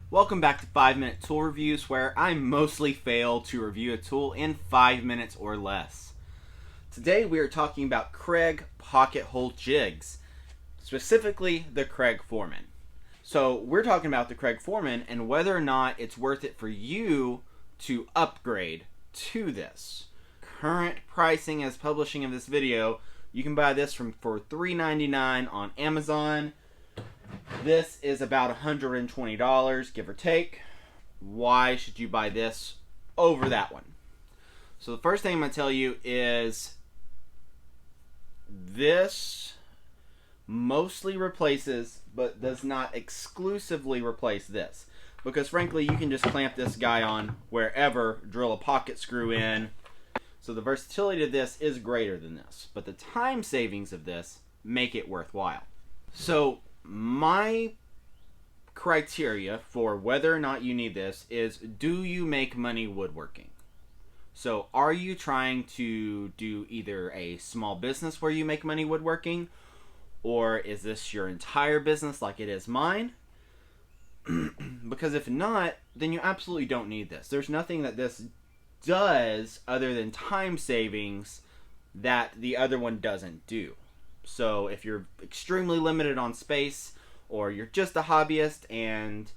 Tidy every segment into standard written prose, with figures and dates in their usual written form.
Welcome back to 5-Minute Tool Reviews, where I mostly fail to review a tool in 5 minutes or less. Today we are talking about Kreg pocket hole jigs, specifically the Kreg Foreman. So we're talking about the Kreg Foreman and whether or not it's worth it for you to upgrade to this. Current pricing as publishing of this video, you can buy this for $3.99 on Amazon. This is about $120, give or take. Why should you buy this over that one? So the first thing I'm going to tell you is this mostly replaces, but does not exclusively replace this. Because frankly, you can just clamp this guy on wherever, drill a pocket screw in. So the versatility of this is greater than this. But the time savings of this make it worthwhile. So my criteria for whether or not you need this is, do you make money woodworking? So are you trying to do either a small business where you make money woodworking, or is this your entire business like it is mine? Because if not, then you absolutely don't need this. There's nothing that this does other than time savings that the other one doesn't do. So if you're extremely limited on space, or you're just a hobbyist and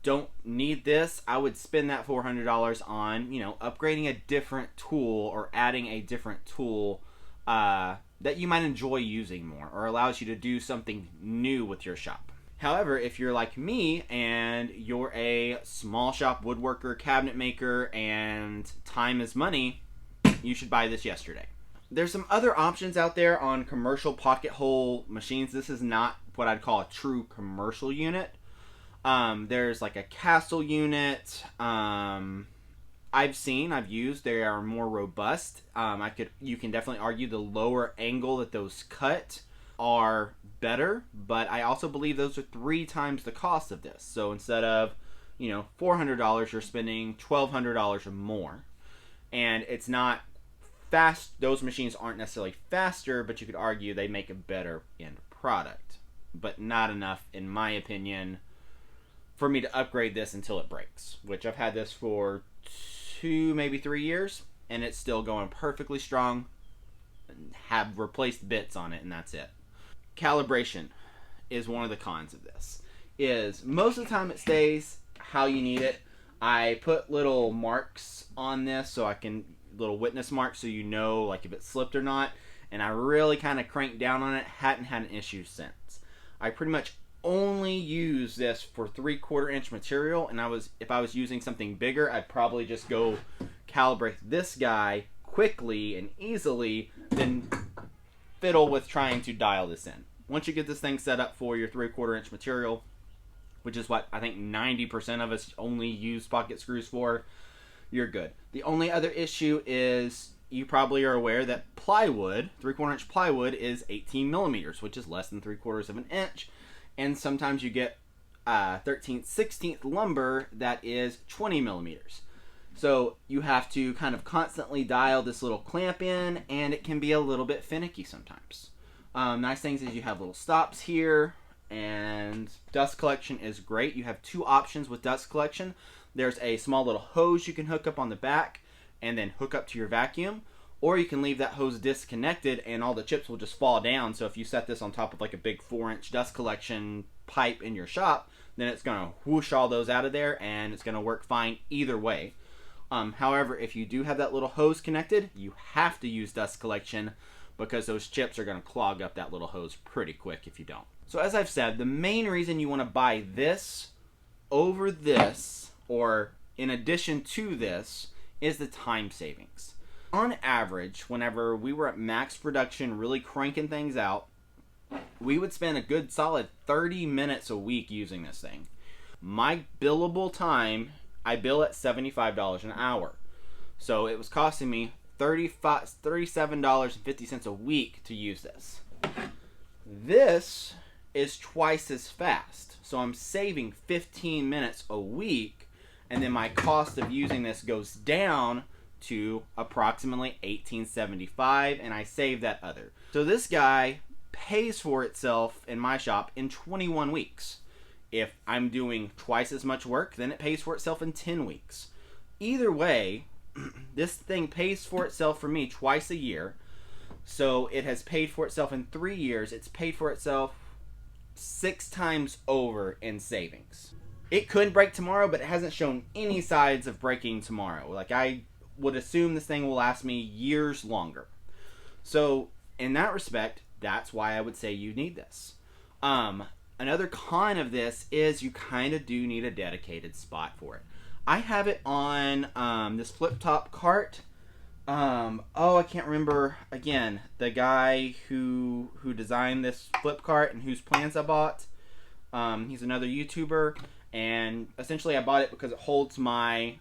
don't need this, I would spend that $400 on, upgrading a different tool or adding a different tool that you might enjoy using more, or allows you to do something new with your shop. However, if you're like me and you're a small shop woodworker, cabinet maker, and time is money, you should buy this yesterday. There's some other options out there on commercial pocket hole machines. This is not what I'd call a true commercial unit. There's like a Castle unit. I've used. They are more robust. You can definitely argue the lower angle that those cut are better, but I also believe those are 3 times the cost of this. So instead of, $400, you're spending $1,200 or more. And it's not fast. Those machines aren't necessarily faster, but you could argue they make a better end product, but not enough, in my opinion, for me to upgrade this until it breaks, which I've had this for 2, maybe 3 years, and it's still going perfectly strong. Have replaced bits on it, and that's it. Calibration is one of the cons of this. Is most of the time it stays how you need it. I put little marks on this so I can, little witness marks, so like if it slipped or not, and I really kind of cranked down on it. Hadn't had an issue since. I pretty much only use this for 3/4 inch material, and if I was using something bigger, I'd probably just go calibrate this guy quickly and easily than fiddle with trying to dial this in. Once you get this thing set up for your 3/4 inch material, which is what I think 90% of us only use pocket screws for, you're good. The only other issue is, you probably are aware that plywood, 3/4 inch plywood, is 18 millimeters, which is less than 3/4 of an inch. And sometimes you get 13th, 16th lumber that is 20 millimeters. So you have to kind of constantly dial this little clamp in, and it can be a little bit finicky sometimes. Nice things is you have little stops here, and dust collection is great. You have 2 options with dust collection. There's a small little hose you can hook up on the back and then hook up to your vacuum, or you can leave that hose disconnected and all the chips will just fall down. So if you set this on top of like a big 4-inch dust collection pipe in your shop, then it's going to whoosh all those out of there, and it's going to work fine either way. However, if you do have that little hose connected, you have to use dust collection, because those chips are going to clog up that little hose pretty quick if you don't. So as I've said, the main reason you want to buy this over this, or in addition to this, is the time savings. On average, whenever we were at max production, really cranking things out, we would spend a good solid 30 minutes a week using this thing. My billable time, I bill at $75 an hour. So it was costing me $37.50 a week to use this. This is twice as fast. So I'm saving 15 minutes a week, and then my cost of using this goes down to approximately $18.75, and I save that other. So this guy pays for itself in my shop in 21 weeks. If I'm doing twice as much work, then it pays for itself in 10 weeks. Either way, this thing pays for itself for me twice a year. So it has paid for itself in 3 years. It's paid for itself 6 times over in savings. It could break tomorrow, but it hasn't shown any signs of breaking tomorrow. Like, I would assume this thing will last me years longer. So in that respect, that's why I would say you need this. Another con of this is you kind of do need a dedicated spot for it. I have it on this flip top cart. I can't remember, again, the guy who designed this flip cart and whose plans I bought. He's another YouTuber, and essentially I bought it because it holds my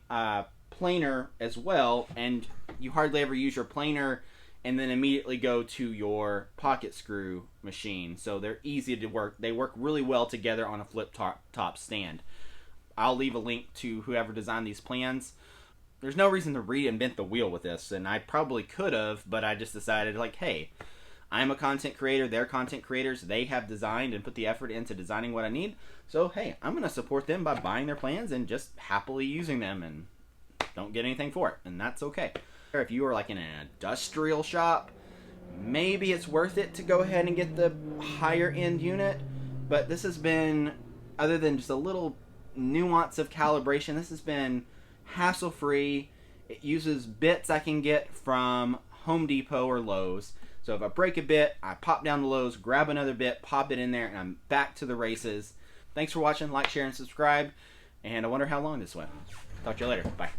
planer as well, and you hardly ever use your planer and then immediately go to your pocket screw machine. So they're easy to work. They work really well together on a flip top stand. I'll leave a link to whoever designed these plans. There's no reason to reinvent the wheel with this, and I probably could have, but I just decided, like, hey, I'm a content creator, they're content creators, they have designed and put the effort into designing what I need, so hey, I'm going to support them by buying their plans and just happily using them and don't get anything for it, and that's okay. If you are like in an industrial shop, maybe it's worth it to go ahead and get the higher end unit, but this has been, other than just a little nuance of calibration, this has been hassle-free. It uses bits I can get from Home Depot or Lowe's. So if I break a bit, I pop down to Lowe's, grab another bit, pop it in there, and I'm back to the races. Thanks for watching. Like, share, and subscribe. And I wonder how long this went. Talk to you later. Bye.